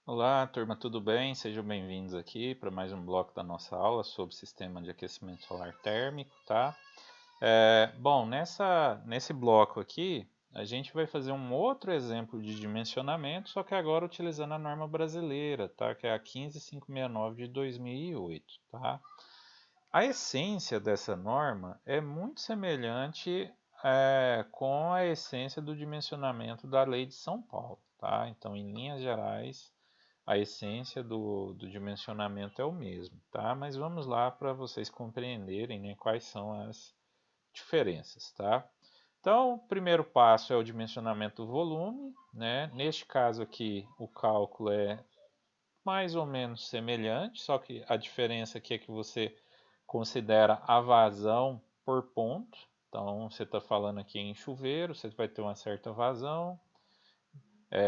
Olá, turma, tudo bem? Sejam bem-vindos aqui para mais um bloco da nossa aula sobre sistema de aquecimento solar térmico, tá? Bom, nesse bloco aqui, a gente vai fazer um outro exemplo de dimensionamento, só que agora utilizando a norma brasileira, tá? Que é a 15569 de 2008, tá? A essência dessa norma é muito semelhante com a essência do dimensionamento da Lei de São Paulo, tá? Então, em linhas gerais, a essência do dimensionamento é o mesmo, tá? Mas vamos lá para vocês compreenderem, né, quais são as diferenças, tá? Então, o primeiro passo é o dimensionamento do volume, né? Neste caso aqui, o cálculo é mais ou menos semelhante, só que a diferença aqui é que você considera a vazão por ponto. Então, você está falando aqui em chuveiro, você vai ter uma certa vazão.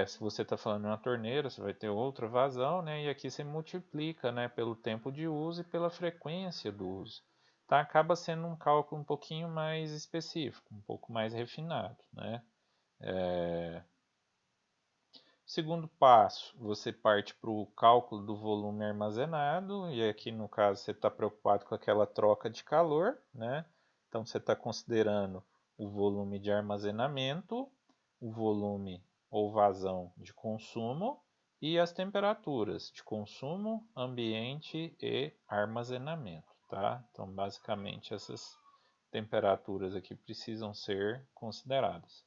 Se você está falando em uma torneira, você vai ter outra vazão, né? E aqui você multiplica, né, pelo tempo de uso e pela frequência do uso. Tá? Acaba sendo um cálculo um pouquinho mais específico, um pouco mais refinado, né? Segundo passo, você parte para o cálculo do volume armazenado, e aqui no caso você está preocupado com aquela troca de calor, né? Então você está considerando o volume de armazenamento, o volume ou vazão de consumo e as temperaturas de consumo, ambiente e armazenamento, tá? Então basicamente essas temperaturas aqui precisam ser consideradas.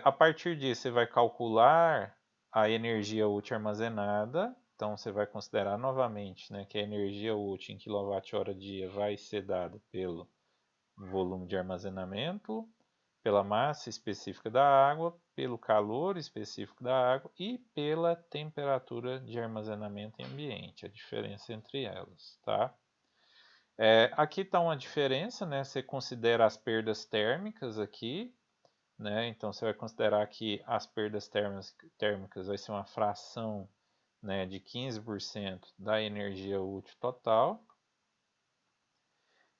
A partir disso, você vai calcular a energia útil armazenada. Então, você vai considerar novamente, né, que a energia útil em kWh vai ser dada pelo volume de armazenamento, pela massa específica da água, pelo calor específico da água e pela temperatura de armazenamento em ambiente, a diferença entre elas, tá? Aqui está uma diferença, né? Você considera as perdas térmicas aqui, né? Então você vai considerar que as perdas térmicas vai ser uma fração, né, de 15% da energia útil total.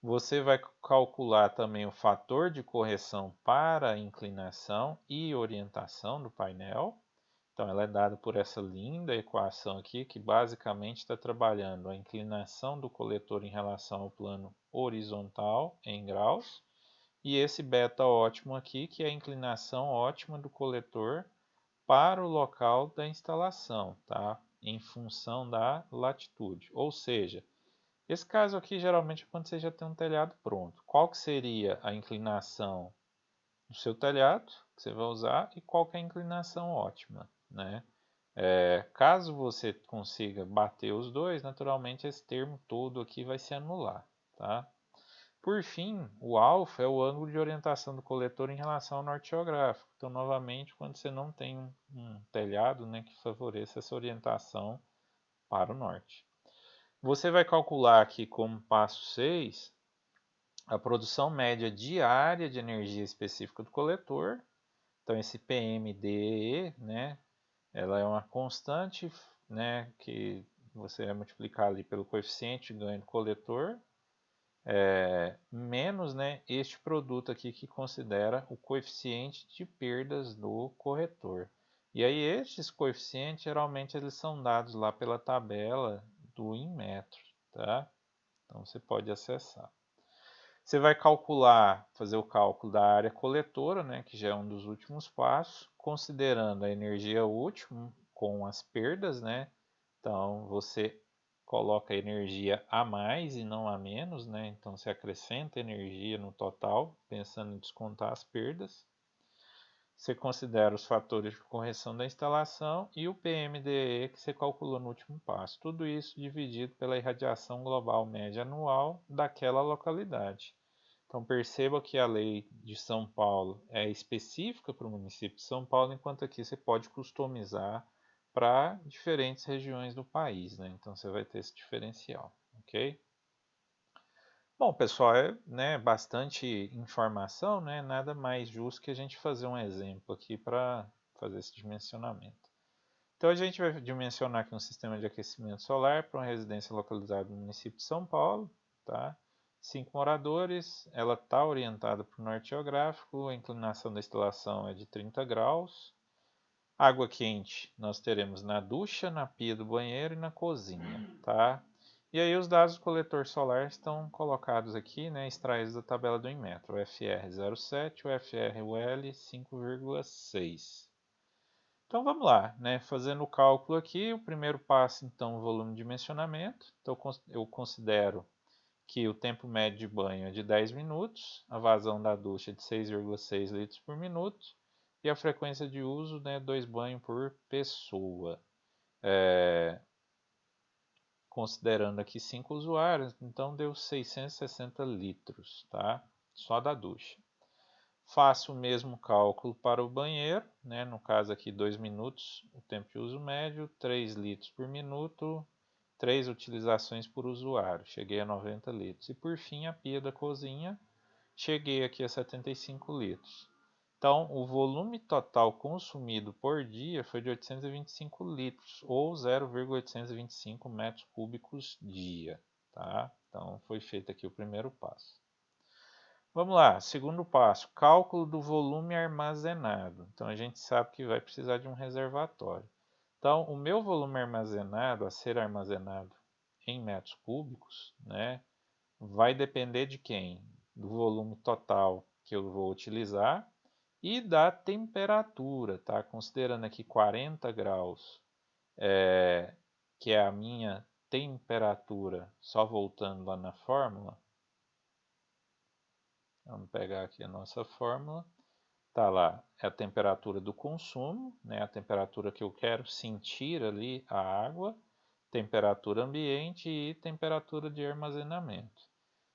Você vai calcular também o fator de correção para inclinação e orientação do painel. Então ela é dada por essa linda equação aqui, que basicamente está trabalhando a inclinação do coletor em relação ao plano horizontal em graus e esse beta ótimo aqui, que é a inclinação ótima do coletor para o local da instalação, tá? Em função da latitude. Ou seja, esse caso aqui geralmente é quando você já tem um telhado pronto. Qual que seria a inclinação do seu telhado que você vai usar e qual que é a inclinação ótima, né? Caso você consiga bater os dois, naturalmente esse termo todo aqui vai se anular, tá? Por fim, o alfa é o ângulo de orientação do coletor em relação ao norte geográfico. Então, novamente, quando você não tem um telhado, né, que favoreça essa orientação para o norte. Você vai calcular aqui como passo 6 a produção média diária de energia específica do coletor. Então, esse PMDE, né, ela é uma constante, né, que você vai multiplicar ali pelo coeficiente de ganho do coletor, menos, né, este produto aqui que considera o coeficiente de perdas do corretor. E aí estes coeficientes geralmente eles são dados lá pela tabela do Inmetro, tá? Então você pode acessar. Você vai calcular, fazer o cálculo da área coletora, né, que já é um dos últimos passos, considerando a energia útil com as perdas, né? Então você coloca energia a mais e não a menos, né? Então você acrescenta energia no total, pensando em descontar as perdas. Você considera os fatores de correção da instalação e o PMDE que você calculou no último passo. Tudo isso dividido pela irradiação global média anual daquela localidade. Então perceba que a lei de São Paulo é específica para o município de São Paulo, enquanto aqui você pode customizar para diferentes regiões do país, né? Então você vai ter esse diferencial, ok? Bom, pessoal, né, bastante informação, né? Nada mais justo que a gente fazer um exemplo aqui para fazer esse dimensionamento. Então a gente vai dimensionar aqui um sistema de aquecimento solar para uma residência localizada no município de São Paulo, tá? 5 moradores, ela está orientada para o norte geográfico, a inclinação da instalação é de 30 graus, Água quente nós teremos na ducha, na pia do banheiro e na cozinha, tá? E aí os dados do coletor solar estão colocados aqui, né, extraídos da tabela do Inmetro, o FR 0,7, o FRUL 5,6. Então vamos lá, né, fazendo o cálculo aqui, o primeiro passo então, o volume de dimensionamento. Então eu considero que o tempo médio de banho é de 10 minutos, a vazão da ducha é de 6,6 litros por minuto e a frequência de uso, né, 2 banhos por pessoa. Considerando aqui 5 usuários, então deu 660 litros, tá? Só da ducha. Faço o mesmo cálculo para o banheiro, né? No caso aqui 2 minutos, o tempo de uso médio, 3 litros por minuto, 3 utilizações por usuário, cheguei a 90 litros. E por fim a pia da cozinha, cheguei aqui a 75 litros. Então, o volume total consumido por dia foi de 825 litros, ou 0,825 metros cúbicos dia. Tá? Então, foi feito aqui o primeiro passo. Vamos lá, segundo passo, cálculo do volume armazenado. Então, a gente sabe que vai precisar de um reservatório. Então, o meu volume armazenado, a ser armazenado em metros cúbicos, né, vai depender de quem? Do volume total que eu vou utilizar e da temperatura, tá? Considerando aqui 40 graus, que é a minha temperatura, só voltando lá na fórmula, vamos pegar aqui a nossa fórmula, tá lá, é a temperatura do consumo, né? A temperatura que eu quero sentir ali a água, temperatura ambiente e temperatura de armazenamento.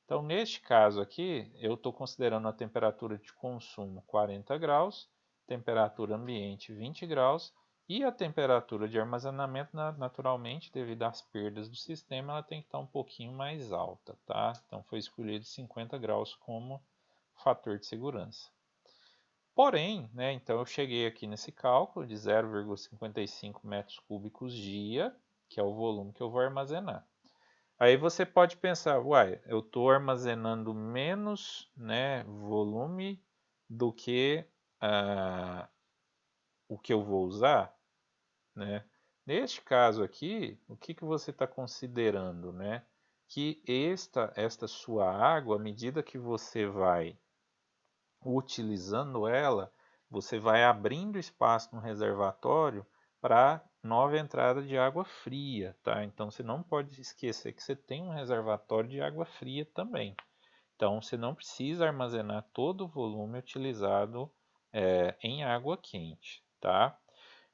Então, neste caso aqui, eu estou considerando a temperatura de consumo 40 graus, temperatura ambiente 20 graus e a temperatura de armazenamento, naturalmente, devido às perdas do sistema, ela tem que estar um pouquinho mais alta, tá? Então, foi escolhido 50 graus como fator de segurança. Porém, né, então eu cheguei aqui nesse cálculo de 0,55 metros cúbicos dia, que é o volume que eu vou armazenar. Aí você pode pensar, uai, eu estou armazenando menos, né, volume do que o que eu vou usar, né? Neste caso aqui, o que, que você está considerando, né? Que esta sua água, à medida que você vai utilizando ela, você vai abrindo espaço no reservatório para nova entrada de água fria, tá? Então você não pode esquecer que você tem um reservatório de água fria também. Então você não precisa armazenar todo o volume utilizado em água quente, tá?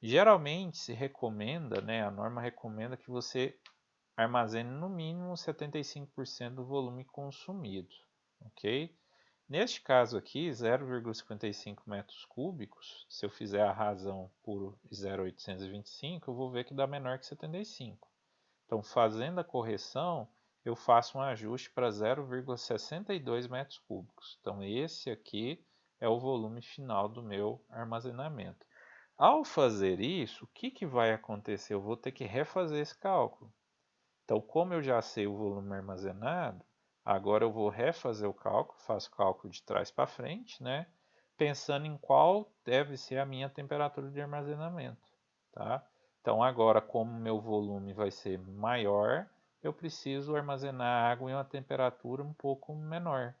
Geralmente se recomenda, né, a norma recomenda que você armazene no mínimo 75% do volume consumido, ok? Neste caso aqui, 0,55 metros cúbicos, se eu fizer a razão por 0,825, eu vou ver que dá menor que 75. Então, fazendo a correção, eu faço um ajuste para 0,62 metros cúbicos. Então, esse aqui é o volume final do meu armazenamento. Ao fazer isso, o que, que vai acontecer? Eu vou ter que refazer esse cálculo. Então, como eu já sei o volume armazenado, agora eu vou refazer o cálculo, faço o cálculo de trás para frente, né? Pensando em qual deve ser a minha temperatura de armazenamento, tá? Então, agora, como meu volume vai ser maior, eu preciso armazenar água em uma temperatura um pouco menor.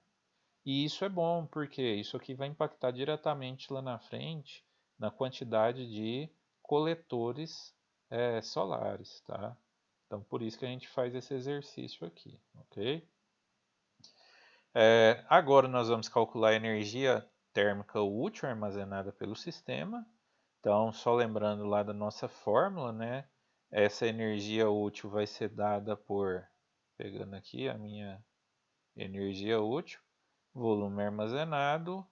E isso é bom, porque isso aqui vai impactar diretamente lá na frente na quantidade de coletores solares, tá? Então, por isso que a gente faz esse exercício aqui, ok? Agora nós vamos calcular a energia térmica útil armazenada pelo sistema. Então, só lembrando lá da nossa fórmula, né? Essa energia útil vai ser dada por, pegando aqui a minha energia útil, volume armazenado,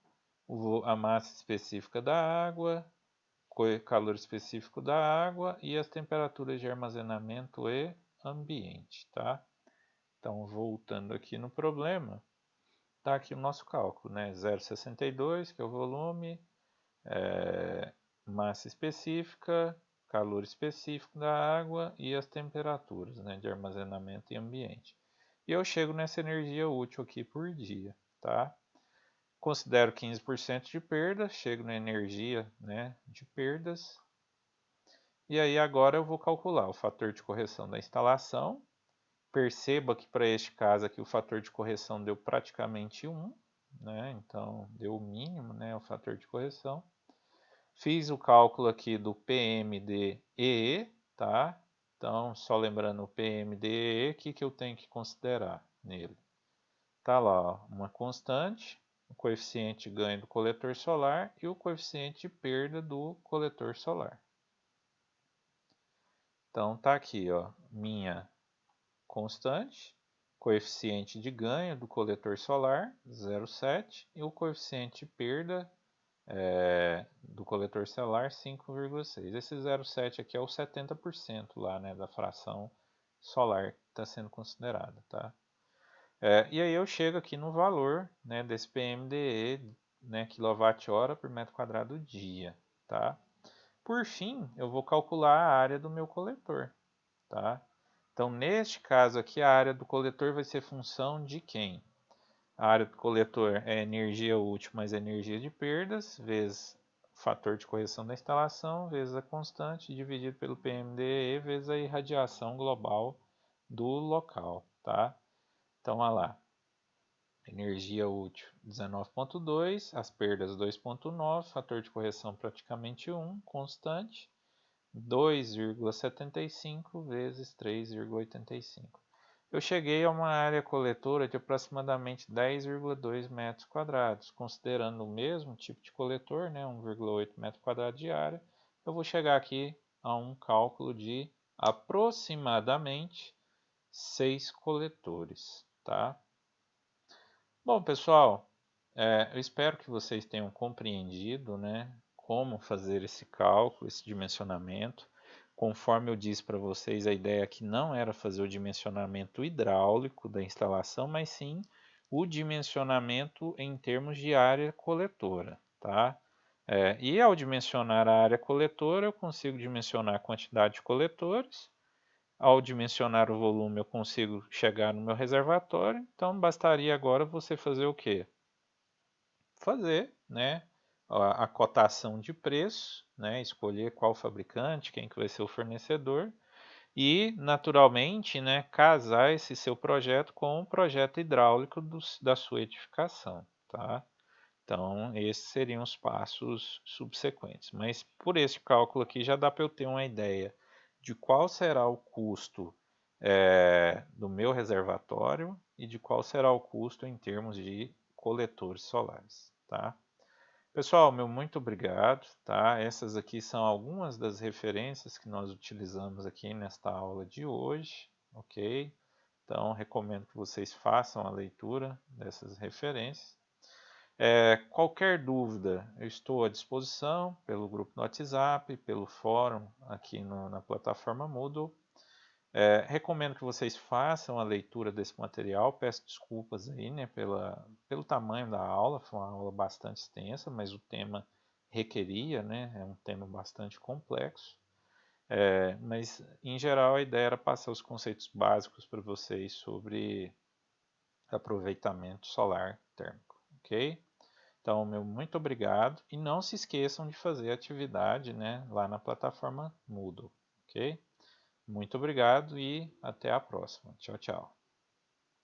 a massa específica da água, calor específico da água e as temperaturas de armazenamento e ambiente, tá? Então, voltando aqui no problema, está aqui o nosso cálculo, né? 0,62, que é o volume, massa específica, calor específico da água e as temperaturas, né, de armazenamento e ambiente. E eu chego nessa energia útil aqui por dia, tá? Considero 15% de perda, chego na energia, né, de perdas, E aí agora eu vou calcular o fator de correção da instalação. Perceba que para este caso aqui o fator de correção deu praticamente 1, né? Então deu o mínimo, né, o fator de correção. Fiz o cálculo aqui do PMDEE, tá? Então, só lembrando o PMDEE, o que eu tenho que considerar nele? Tá lá, ó, uma constante, o coeficiente de ganho do coletor solar e o coeficiente de perda do coletor solar. Então tá aqui, ó, minha constante, coeficiente de ganho do coletor solar, 0,7, e o coeficiente de perda do coletor solar, 5,6. Esse 0,7 aqui é o 70% lá, né, da fração solar que está sendo considerada, tá? E aí eu chego aqui no valor, né, desse PMDE, né, quilowatt-hora por metro quadrado dia, tá? Por fim, eu vou calcular a área do meu coletor, tá? Então, neste caso aqui, a área do coletor vai ser função de quem? A área do coletor é energia útil mais energia de perdas, vezes o fator de correção da instalação, vezes a constante, dividido pelo PMDE, vezes a irradiação global do local, tá? Então, olha lá. Energia útil 19,2, as perdas 2,9, fator de correção praticamente 1, constante 2,75 vezes 3,85. Eu cheguei a uma área coletora de aproximadamente 10,2 metros quadrados, considerando o mesmo tipo de coletor, né, 1,8 metro quadrado de área, eu vou chegar aqui a um cálculo de aproximadamente 6 coletores, tá? Bom, pessoal, eu espero que vocês tenham compreendido, né, como fazer esse cálculo, esse dimensionamento. Conforme eu disse para vocês, a ideia aqui não era fazer o dimensionamento hidráulico da instalação, mas sim o dimensionamento em termos de área coletora, tá? E ao dimensionar a área coletora, eu consigo dimensionar a quantidade de coletores. Ao dimensionar o volume, eu consigo chegar no meu reservatório. Então, bastaria agora você fazer o quê? Fazer, né, a cotação de preço, né, escolher qual fabricante, quem que vai ser o fornecedor e, naturalmente, né, casar esse seu projeto com o projeto hidráulico da sua edificação, tá? Então, esses seriam os passos subsequentes. Mas por esse cálculo aqui já dá para eu ter uma ideia de qual será o custo do meu reservatório e de qual será o custo em termos de coletores solares, tá? Pessoal, meu muito obrigado, tá? Essas aqui são algumas das referências que nós utilizamos aqui nesta aula de hoje, ok? Então, recomendo que vocês façam a leitura dessas referências. Qualquer dúvida, eu estou à disposição pelo grupo no WhatsApp, pelo fórum aqui na plataforma Moodle. Recomendo que vocês façam a leitura desse material. Peço desculpas aí, né, pelo tamanho da aula. Foi uma aula bastante extensa, mas o tema requeria, né, é um tema bastante complexo. Mas, em geral, a ideia era passar os conceitos básicos para vocês sobre aproveitamento solar térmico, ok? Então, meu muito obrigado e não se esqueçam de fazer a atividade, né, lá na plataforma Moodle, ok? Muito obrigado e até a próxima. Tchau, tchau.